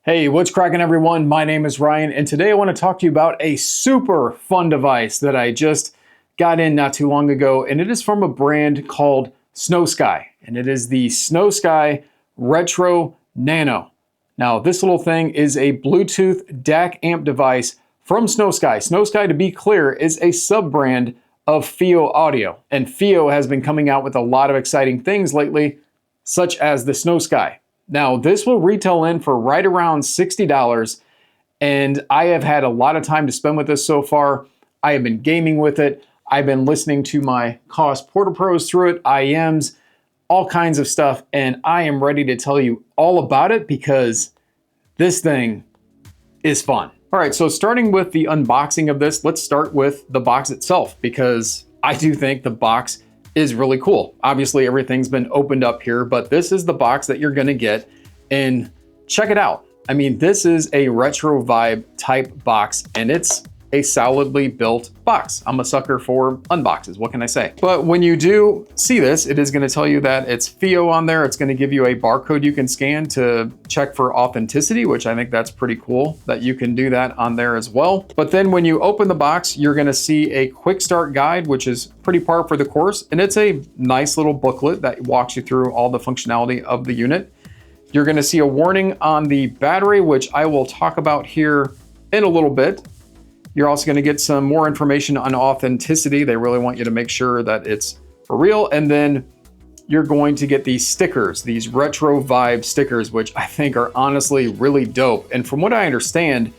Hey, what's cracking everyone? My name is Ryan, and today I want to talk to you about a super fun device that I just got in not too long ago, and it is from a brand called Snowsky, and it is the Snowsky Retro Nano. Now, this little thing is a Bluetooth DAC amp device from Snowsky. Snowsky, to be clear, is a sub-brand of FiiO Audio, and FiiO has been coming out with a lot of exciting things lately, such as the Snowsky. Now, this will retail in for right around $60, and I have had a lot of time to spend with this so far. I have been gaming with it. I've been listening to my Cost Porta Pros through it, IEMs, all kinds of stuff, and I am ready to tell you all about it because this thing is fun. All right, so starting with the unboxing of this, let's start with the box itself because I do think the box is really cool. Obviously, everything's been opened up here, but this is the box that you're gonna get, and check it out. I mean, this is a retro vibe type box, and it's a solidly built box. I'm a sucker for unboxes, what can I say? But when you do see this, it is gonna tell you that it's FiiO on there. It's gonna give you a barcode you can scan to check for authenticity, which I think that's pretty cool that you can do that on there as well. But then when you open the box, you're gonna see a quick start guide, which is pretty par for the course. And it's a nice little booklet that walks you through all the functionality of the unit. You're gonna see a warning on the battery, which I will talk about here in a little bit. You're also going to get some more information on authenticity. They really want you to make sure that it's for real. And then you're going to get these stickers, these retro vibe stickers, which I think are honestly really dope. And from what I understand,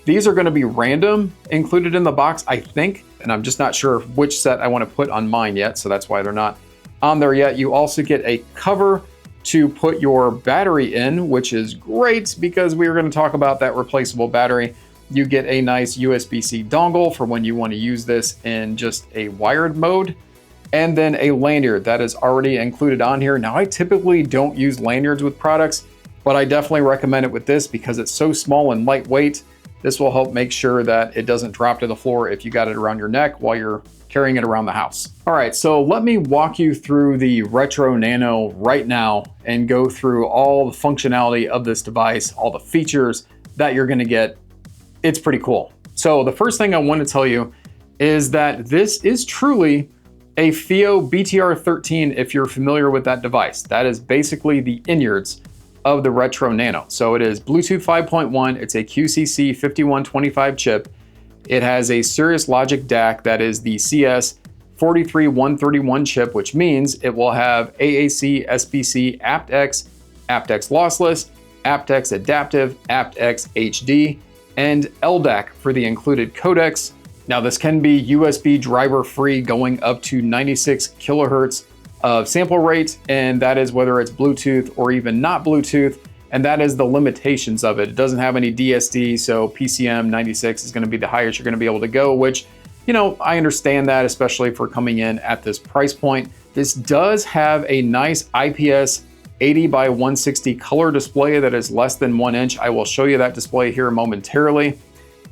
these are going to be random included in the box, I think. And I'm just not sure which set I want to put on mine yet. So that's why they're not on there yet. You also get a cover to put your battery in, which is great because we are going to talk about that replaceable battery. You get a nice USB-C dongle for when you want to use this in just a wired mode, and then a lanyard that is already included on here. Now, I typically don't use lanyards with products, but I definitely recommend it with this because it's so small and lightweight. This will help make sure that it doesn't drop to the floor if you got it around your neck while you're carrying it around the house. All right, so let me walk you through the Retro Nano right now and go through all the functionality of this device, all the features that you're gonna get. It's pretty cool. So the first thing I want to tell you is that this is truly a FiiO BTR13 if you're familiar with that device. That is basically the innards of the Retro Nano. So it is Bluetooth 5.1, it's a QCC 5125 chip. It has a Cirrus Logic DAC that is the CS43131 chip, which means it will have AAC, SBC, aptX, aptX lossless, aptX adaptive, aptX HD, and LDAC for the included codecs. Now this can be USB driver free going up to 96 kilohertz of sample rate, and that is whether it's Bluetooth or even not Bluetooth, and that is the limitations of it. It doesn't have any DSD, so PCM 96 is gonna be the highest you're gonna be able to go, which, you know, I understand that, especially for coming in at this price point. This does have a nice IPS 80 by 160 color display that is less than 1 inch. I will show you that display here momentarily.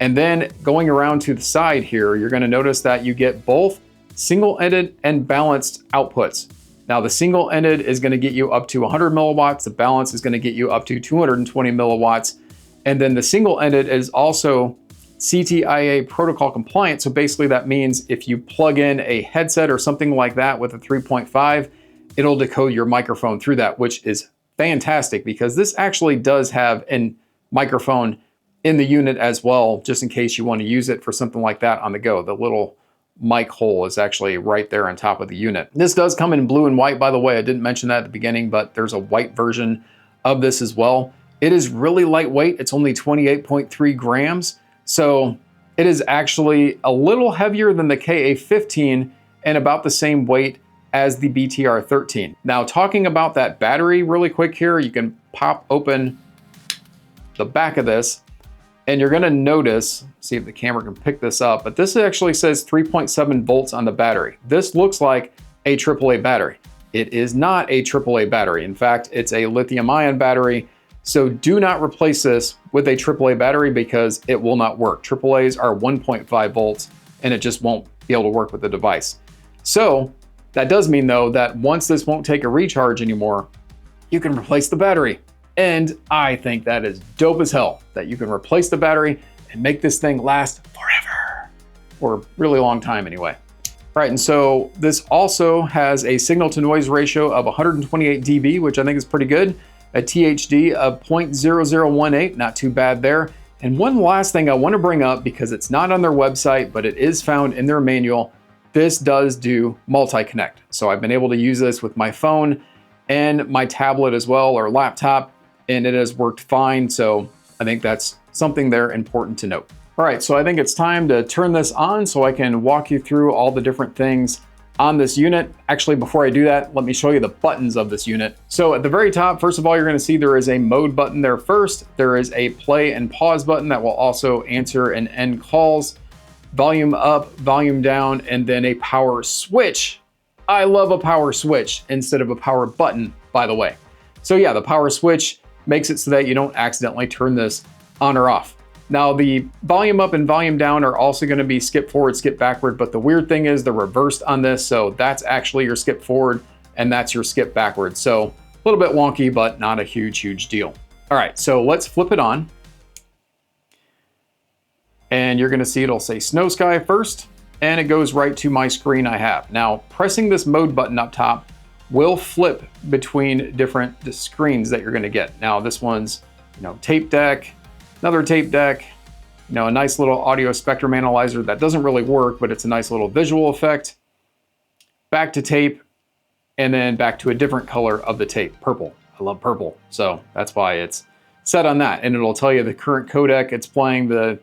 And then going around to the side here, you're going to notice that you get both single-ended and balanced outputs. Now the single-ended is going to get you up to 100 milliwatts. The balance is going to get you up to 220 milliwatts. And then the single-ended is also CTIA protocol compliant. So basically that means if you plug in a headset or something like that with a 3.5, it'll decode your microphone through that, which is fantastic because this actually does have a microphone in the unit as well, just in case you want to use it for something like that on the go. The little mic hole is actually right there on top of the unit. This does come in blue and white, by the way. I didn't mention that at the beginning, but there's a white version of this as well. It is really lightweight. It's only 28.3 grams. So it is actually a little heavier than the KA15 and about the same weight as the BTR13. Now, talking about that battery really quick here, you can pop open the back of this and you're gonna notice, see if the camera can pick this up, but this actually says 3.7 volts on the battery. This looks like a AAA battery. It is not a AAA battery. In fact, it's a lithium-ion battery. So do not replace this with a AAA battery because it will not work. AAAs are 1.5 volts and it just won't be able to work with the device. So that does mean though that once this won't take a recharge anymore, you can replace the battery And I think that is dope as hell, that you can replace the battery and make this thing last forever, or a really long time anyway. All right, and so this also has a signal to noise ratio of 128 dB, which I think is pretty good. A THD of 0.0018, not too bad there. And one last thing I want to bring up, because it's not on their website, but it is found in their manual, this does do multi-connect. So I've been able to use this with my phone and my tablet as well, or laptop, and it has worked fine. So I think that's something there important to note. All right, so I think it's time to turn this on so I can walk you through all the different things on this unit. Actually, before I do that, let me show you the buttons of this unit. So at the very top, first of all, you're gonna see there is a mode button there first. There is a play and pause button that will also answer and end calls, volume up, volume down, and then a power switch. I love a power switch instead of a power button, by the way. So yeah, the power switch makes it so that you don't accidentally turn this on or off. Now the volume up and volume down are also going to be skip forward, skip backward, but the weird thing is they're reversed on this. So that's actually your skip forward and that's your skip backward. So a little bit wonky, but not a huge deal. All right, so let's flip it on. And you're going to see it'll say Snowsky first, and it goes right to my screen I have. Now pressing this mode button up top will flip between different screens that you're going to get. Now this one's, tape deck, another tape deck, a nice little audio spectrum analyzer that doesn't really work, but it's a nice little visual effect. Back to tape, and then back to a different color of the tape, purple. I love purple, so that's why it's set on that. And it'll tell you the current codec it's playing, the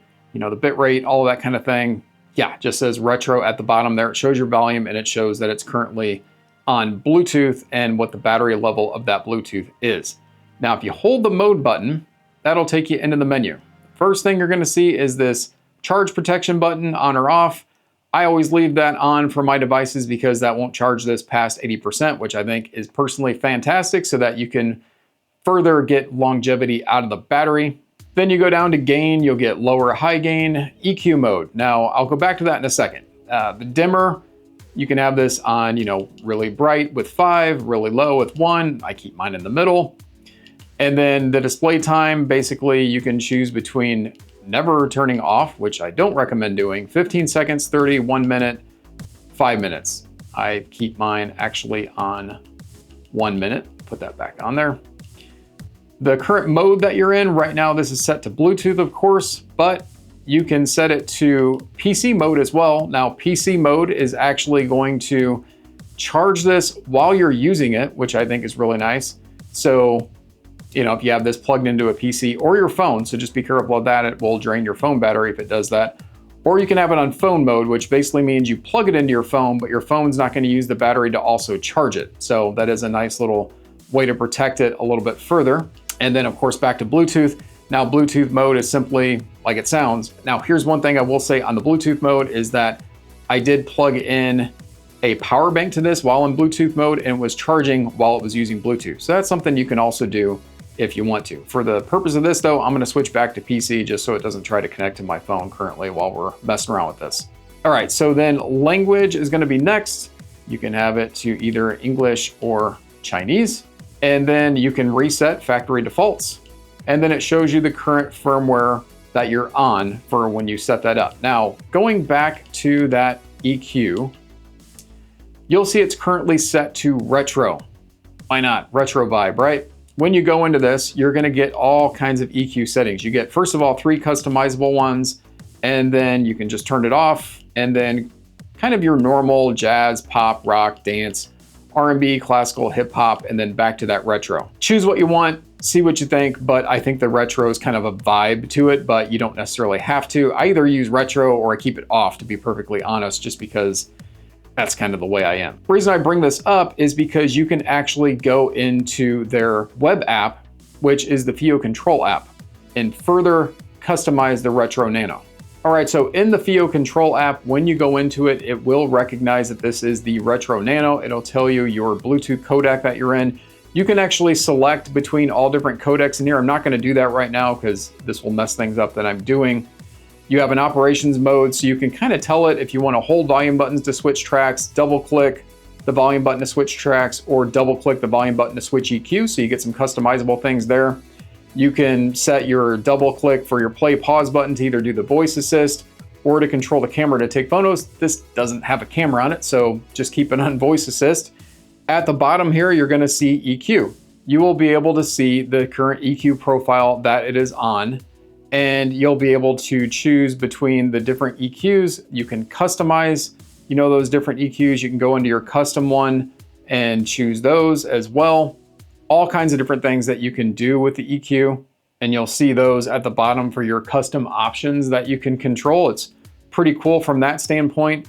bit rate, all of that kind of thing. Yeah, it just says retro at the bottom there. It shows your volume and it shows that it's currently on Bluetooth and what the battery level of that Bluetooth is. Now, if you hold the mode button, that'll take you into the menu. First thing you're gonna see is this charge protection button, on or off. I always leave that on for my devices because that won't charge this past 80%, which I think is personally fantastic, so that you can further get longevity out of the battery. Then you go down to gain, you'll get lower, high gain, EQ mode. Now, I'll go back to that in a second. The dimmer, you can have this on, really bright with 5, really low with 1. I keep mine in the middle. And then the display time, basically you can choose between never turning off, which I don't recommend doing, 15 seconds, 30, 1 minute, 5 minutes. I keep mine actually on 1 minute, put that back on there. The current mode that you're in, right now this is set to Bluetooth, of course, but you can set it to PC mode as well. Now PC mode is actually going to charge this while you're using it, which I think is really nice. So, if you have this plugged into a PC or your phone, so just be careful of that. It will drain your phone battery if it does that. Or you can have it on phone mode, which basically means you plug it into your phone, but your phone's not going to use the battery to also charge it. So that is a nice little way to protect it a little bit further. And then of course, back to Bluetooth. Now Bluetooth mode is simply like it sounds. Now here's one thing I will say on the Bluetooth mode is that I did plug in a power bank to this while in Bluetooth mode and was charging while it was using Bluetooth. So that's something you can also do if you want to. For the purpose of this though, I'm gonna switch back to PC just so it doesn't try to connect to my phone currently while we're messing around with this. All right, so then language is gonna be next. You can have it to either English or Chinese, and then you can reset factory defaults. And then it shows you the current firmware that you're on for when you set that up. Now, going back to that EQ, you'll see it's currently set to retro. Why not? Retro vibe, right? When you go into this, you're gonna get all kinds of EQ settings. You get, first of all, 3 customizable ones, and then you can just turn it off, and then kind of your normal jazz, pop, rock, dance, R&B, classical, hip hop, and then back to that retro. Choose what you want, see what you think, but I think the retro is kind of a vibe to it, but you don't necessarily have to. I either use retro or I keep it off, to be perfectly honest, just because that's kind of the way I am. The reason I bring this up is because you can actually go into their web app, which is the FiiO Control App, and further customize the Retro Nano. All right, so in the FiiO Control App, when you go into it, it will recognize that this is the Retro Nano. It'll tell you your Bluetooth codec that you're in. You can actually select between all different codecs in here. I'm not gonna do that right now because this will mess things up that I'm doing. You have an operations mode, so you can kind of tell it if you want to hold volume buttons to switch tracks, double click the volume button to switch tracks, or double click the volume button to switch EQ, so you get some customizable things there. You can set your double click for your play pause button to either do the voice assist or to control the camera to take photos. This doesn't have a camera on it, so just keep it on voice assist. At the bottom here, you're gonna see EQ. You will be able to see the current EQ profile that it is on, and you'll be able to choose between the different EQs. You can customize, those different EQs. You can go into your custom one and choose those as well. All kinds of different things that you can do with the EQ, and you'll see those at the bottom for your custom options that you can control. It's pretty cool from that standpoint.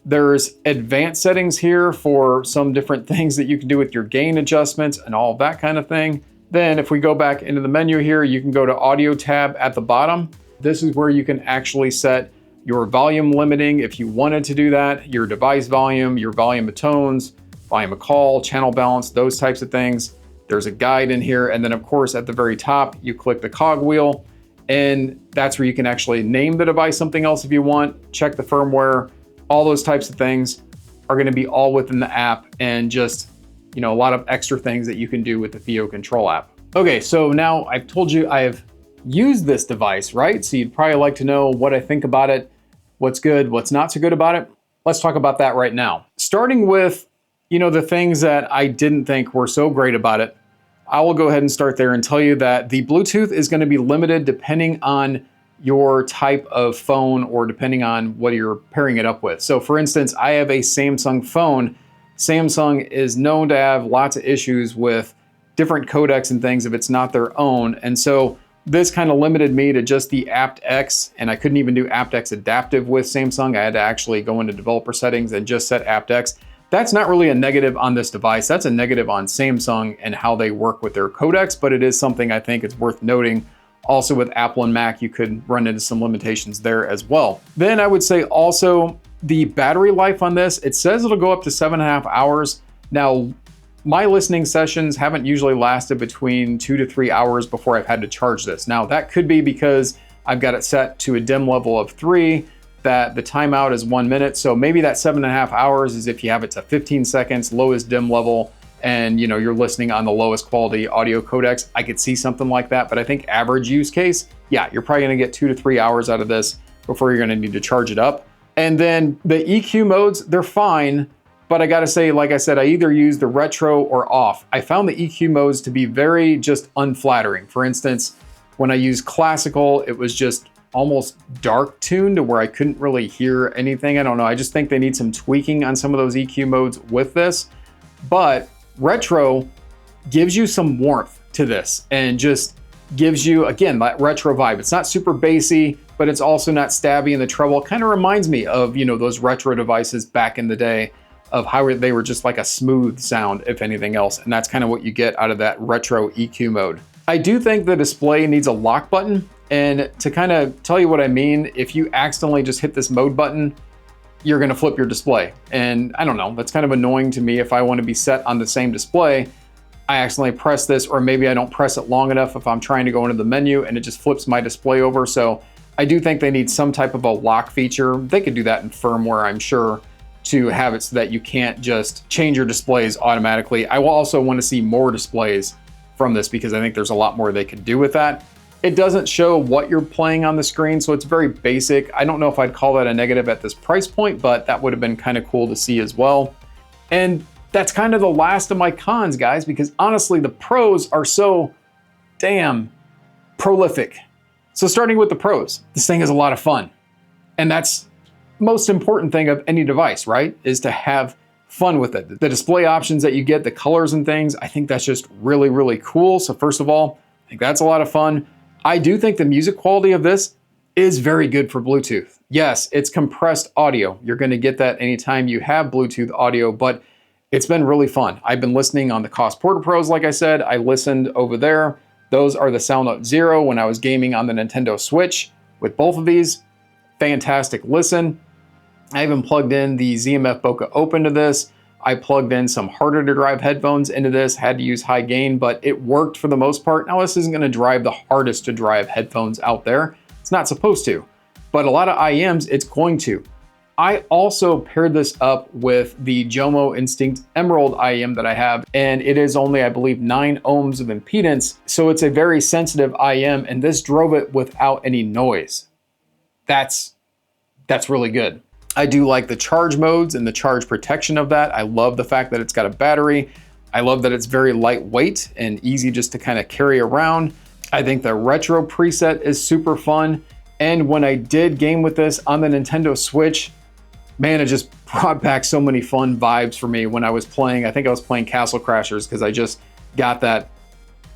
There's advanced settings here for some different things that you can do with your gain adjustments and all that kind of thing. Then if we go back into the menu here, you can go to audio tab at the bottom. This is where you can actually set your volume limiting if you wanted to do that, your device volume, your volume of tones, volume of call, channel balance, those types of things. There's a guide in here. And then of course, at the very top, you click the cog wheel, and that's where you can actually name the device something else if you want, check the firmware, all those types of things are gonna be all within the app, and just, a lot of extra things that you can do with the FiiO Control app. Okay, so now I've told you I've used this device, right? So you'd probably like to know what I think about it, what's good, what's not so good about it. Let's talk about that right now. Starting with the things that I didn't think were so great about it, I will go ahead and start there and tell you that the Bluetooth is going to be limited depending on your type of phone or depending on what you're pairing it up with. So for instance, I have a Samsung phone. Samsung is known to have lots of issues with different codecs and things if it's not their own. And so this kind of limited me to just the aptX, and I couldn't even do aptX adaptive with Samsung. I had to actually go into developer settings and just set aptX. That's not really a negative on this device. That's a negative on Samsung and how they work with their codecs, but it is something I think it's worth noting. Also with Apple and Mac, you could run into some limitations there as well. Then I would say also the battery life on this, it says it'll go up to 7.5 hours. Now, my listening sessions haven't usually lasted between 2 to 3 hours before I've had to charge this. Now, that could be because I've got it set to a dim level of 3, that the timeout is 1 minute. So maybe that 7.5 hours is if you have it to 15 seconds, lowest dim level, and you're listening on the lowest quality audio codecs. I could see something like that, but I think average use case, yeah, you're probably gonna get 2 to 3 hours out of this before you're gonna need to charge it up. And then the EQ modes, they're fine, but I gotta say, like I said, I either use the retro or off. I found the EQ modes to be very just unflattering. For instance, when I use classical, it was just almost dark tuned to where I couldn't really hear anything. I don't know, I just think they need some tweaking on some of those EQ modes with this. But retro gives you some warmth to this and just gives you, again, that retro vibe. It's not super bassy, but it's also not stabby in the treble. It kind of reminds me of, those retro devices back in the day, of how they were just like a smooth sound, if anything else. And that's kind of what you get out of that retro EQ mode. I do think the display needs a lock button. And to kind of tell you what I mean, if you accidentally just hit this mode button, you're gonna flip your display. And I don't know, that's kind of annoying to me. If I want to be set on the same display, I accidentally press this, or maybe I don't press it long enough if I'm trying to go into the menu and it just flips my display over. So I do think they need some type of a lock feature. They could do that in firmware, I'm sure, to have it so that you can't just change your displays automatically. I will also want to see more displays from this because I think there's a lot more they could do with that. It doesn't show what you're playing on the screen, so it's very basic. I don't know if I'd call that a negative at this price point, but that would have been kind of cool to see as well. And that's kind of the last of my cons, guys, because honestly, the pros are so damn prolific. So starting with the pros, this thing is a lot of fun. And that's most important thing of any device, right? Is to have fun with it. The display options that you get, the colors and things, I think that's just really, really cool. So first of all, I think that's a lot of fun. I do think the music quality of this is very good for Bluetooth. Yes, it's compressed audio. You're gonna get that anytime you have Bluetooth audio, but it's been really fun. I've been listening on the Cost Porta Pros, like I said. I listened over there. Those are the SoundNote Zero when I was gaming on the Nintendo Switch with both of these. Fantastic listen. I even plugged in the ZMF Bokeh Open to this. I plugged in some harder to drive headphones into this, had to use high gain, but it worked for the most part. Now this isn't gonna drive the hardest to drive headphones out there. It's not supposed to, but a lot of IEMs, it's going to. I also paired this up with the Jomo Instinct Emerald IEM that I have, and it is only, I believe, 9 ohms of impedance. So it's a very sensitive IEM, and this drove it without any noise. That's really good. I do like the charge modes and the charge protection of that. I love the fact that it's got a battery. I love that it's very lightweight and easy just to kind of carry around. I think the retro preset is super fun. And when I did game with this on the Nintendo Switch, man, it just brought back so many fun vibes for me when I was playing. I think I was playing Castle Crashers because I just got that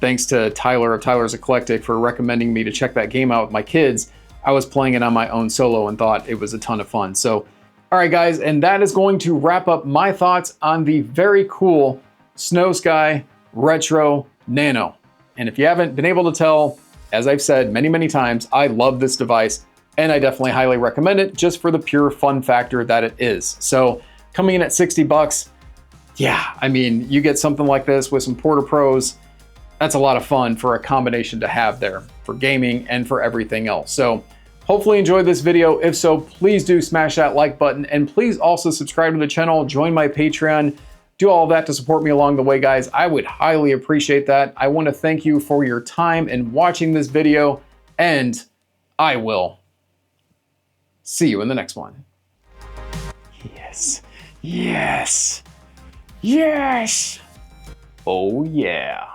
thanks to Tyler of Tyler's Eclectic for recommending me to check that game out with my kids. I was playing it on my own solo and thought it was a ton of fun. So, all right, guys, and that is going to wrap up my thoughts on the very cool Snowsky Retro Nano. And if you haven't been able to tell, as I've said many, many times, I love this device and I definitely highly recommend it just for the pure fun factor that it is. So coming in at 60 bucks, yeah, I mean, you get something like this with some Porta Pros, that's a lot of fun for a combination to have there for gaming and for everything else. So hopefully you enjoyed this video. If so, please do smash that like button and please also subscribe to the channel, join my Patreon, do all of that to support me along the way, guys. I would highly appreciate that. I want to thank you for your time and watching this video, and I will see you in the next one. Yes, yes, yes. Oh yeah.